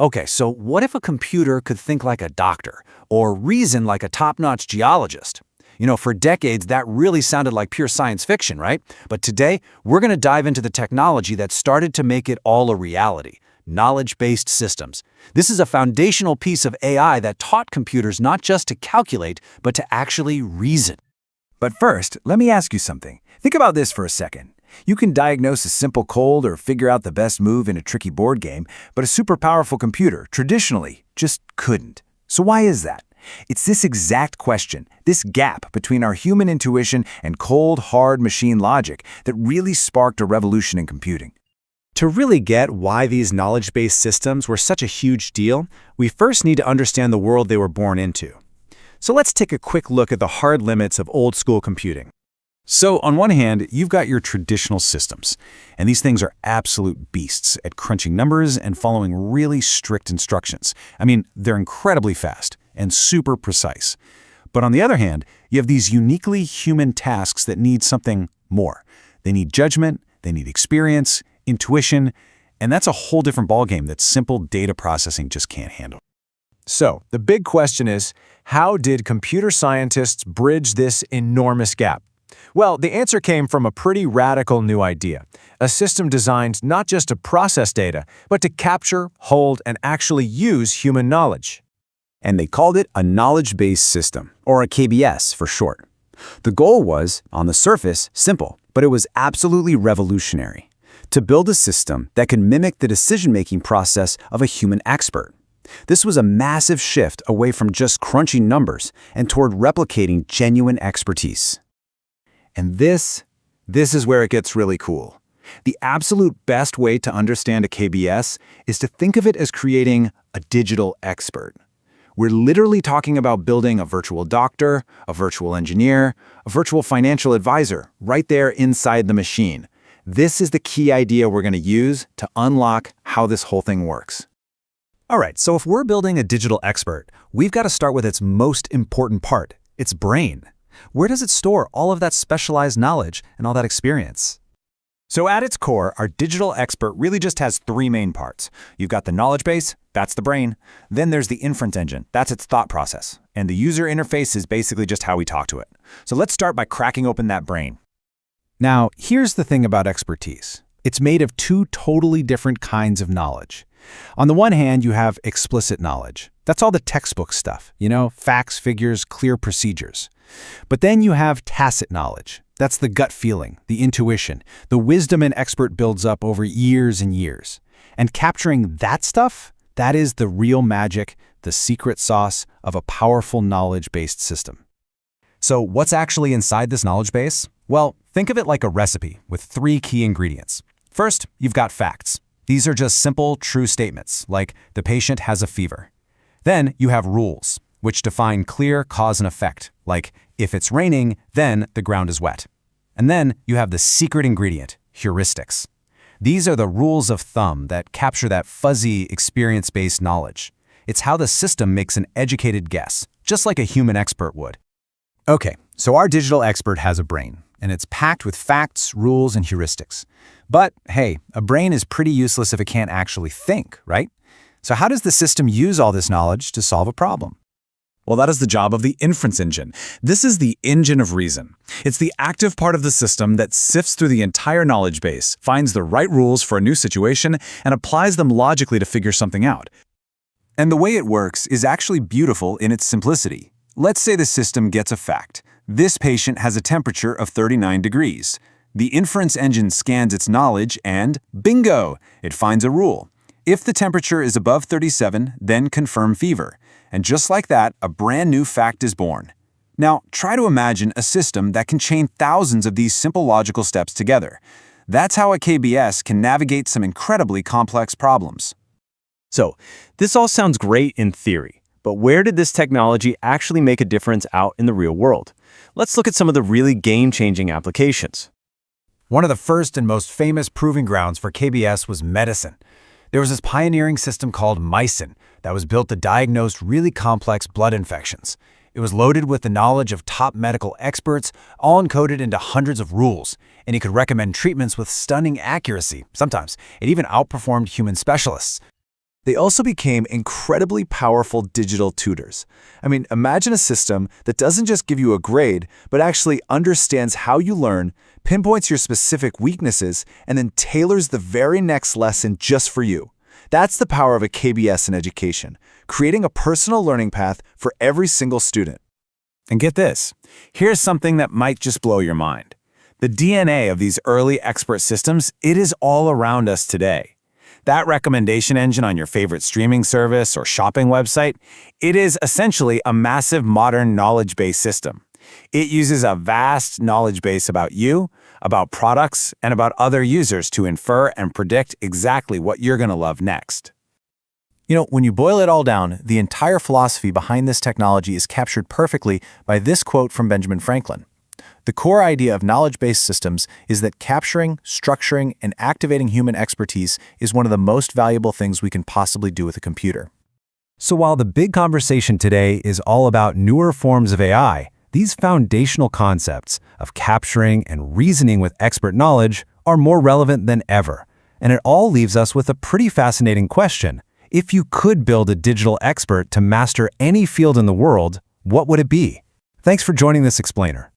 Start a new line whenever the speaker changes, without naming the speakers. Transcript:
Okay, so what if a computer could think like a doctor or reason like a top-notch geologist? For decades, that really sounded like pure science fiction, right? But today, we're going to dive into the technology that started to make it all a reality: knowledge-based systems. This is a foundational piece of AI that taught computers not just to calculate, but to actually reason.
But first, let me ask you something. Think about this for a second. You can diagnose a simple cold or figure out the best move in a tricky board game, but a super powerful computer, traditionally, just couldn't. So why is that? It's this exact question, this gap between our human intuition and cold, hard machine logic that really sparked a revolution in computing.
To really get why these knowledge-based systems were such a huge deal, we first need to understand the world they were born into. So let's take a quick look at the hard limits of old-school computing.
So on one hand, you've got your traditional systems, and these things are absolute beasts at crunching numbers and following really strict instructions. They're incredibly fast and super precise. But on the other hand, you have these uniquely human tasks that need something more. They need judgment, they need experience, intuition, and that's a whole different ballgame that simple data processing just can't handle.
So, the big question is, how did computer scientists bridge this enormous gap? Well, the answer came from a pretty radical new idea, a system designed not just to process data, but to capture, hold, and actually use human knowledge.
And they called it a knowledge-based system, or a KBS for short. The goal was, on the surface, simple, but it was absolutely revolutionary: to build a system that could mimic the decision-making process of a human expert. This was a massive shift away from just crunching numbers and toward replicating genuine expertise.
And this is where it gets really cool. The absolute best way to understand a KBS is to think of it as creating a digital expert. We're literally talking about building a virtual doctor, a virtual engineer, a virtual financial advisor right there inside the machine. This is the key idea we're going to use to unlock how this whole thing works.
All right, so if we're building a digital expert, we've got to start with its most important part, its brain. Where does it store all of that specialized knowledge and all that experience?
So at its core, our digital expert really just has three main parts. You've got the knowledge base, that's the brain. Then there's the inference engine, that's its thought process. And the user interface is basically just how we talk to it. So let's start by cracking open that brain.
Now, here's the thing about expertise. It's made of two totally different kinds of knowledge. On the one hand, you have explicit knowledge. That's all the textbook stuff, facts, figures, clear procedures. But then you have tacit knowledge. That's the gut feeling, the intuition, the wisdom an expert builds up over years and years. And capturing that stuff, that is the real magic, the secret sauce of a powerful knowledge-based system. So what's actually inside this knowledge base? Well, think of it like a recipe with three key ingredients. First, you've got facts. These are just simple, true statements, like the patient has a fever. Then you have rules, which define clear cause and effect, like if it's raining, then the ground is wet. And then you have the secret ingredient, heuristics. These are the rules of thumb that capture that fuzzy, experience-based knowledge. It's how the system makes an educated guess, just like a human expert would. Okay, so our digital expert has a brain, and it's packed with facts, rules, and heuristics. But hey, a brain is pretty useless if it can't actually think, right? So how does the system use all this knowledge to solve a problem?
Well, that is the job of the inference engine. This is the engine of reason. It's the active part of the system that sifts through the entire knowledge base, finds the right rules for a new situation, and applies them logically to figure something out.
And the way it works is actually beautiful in its simplicity. Let's say the system gets a fact. This patient has a temperature of 39 degrees. The inference engine scans its knowledge and, bingo, it finds a rule. If the temperature is above 37, then confirm fever. And just like that, a brand new fact is born. Now, try to imagine a system that can chain thousands of these simple logical steps together. That's how a KBS can navigate some incredibly complex problems.
So, this all sounds great in theory, but where did this technology actually make a difference out in the real world? Let's look at some of the really game-changing applications.
One of the first and most famous proving grounds for KBS was medicine. There was this pioneering system called Mycin that was built to diagnose really complex blood infections. It was loaded with the knowledge of top medical experts, all encoded into hundreds of rules, and it could recommend treatments with stunning accuracy. Sometimes it even outperformed human specialists. They also became incredibly powerful digital tutors. I mean, imagine a system that doesn't just give you a grade, but actually understands how you learn, pinpoints your specific weaknesses, and then tailors the very next lesson just for you. That's the power of a KBS in education, creating a personal learning path for every single student.
And get this, here's something that might just blow your mind. The DNA of these early expert systems, it is all around us today. That recommendation engine on your favorite streaming service or shopping website, it is essentially a massive modern knowledge-based system. It uses a vast knowledge base about you, about products, and about other users to infer and predict exactly what you're going to love next.
You know, when you boil it all down, the entire philosophy behind this technology is captured perfectly by this quote from Benjamin Franklin. The core idea of knowledge-based systems is that capturing, structuring, and activating human expertise is one of the most valuable things we can possibly do with a computer. So while the big conversation today is all about newer forms of AI, these foundational concepts of capturing and reasoning with expert knowledge are more relevant than ever. And it all leaves us with a pretty fascinating question. If you could build a digital expert to master any field in the world, what would it be? Thanks for joining this explainer.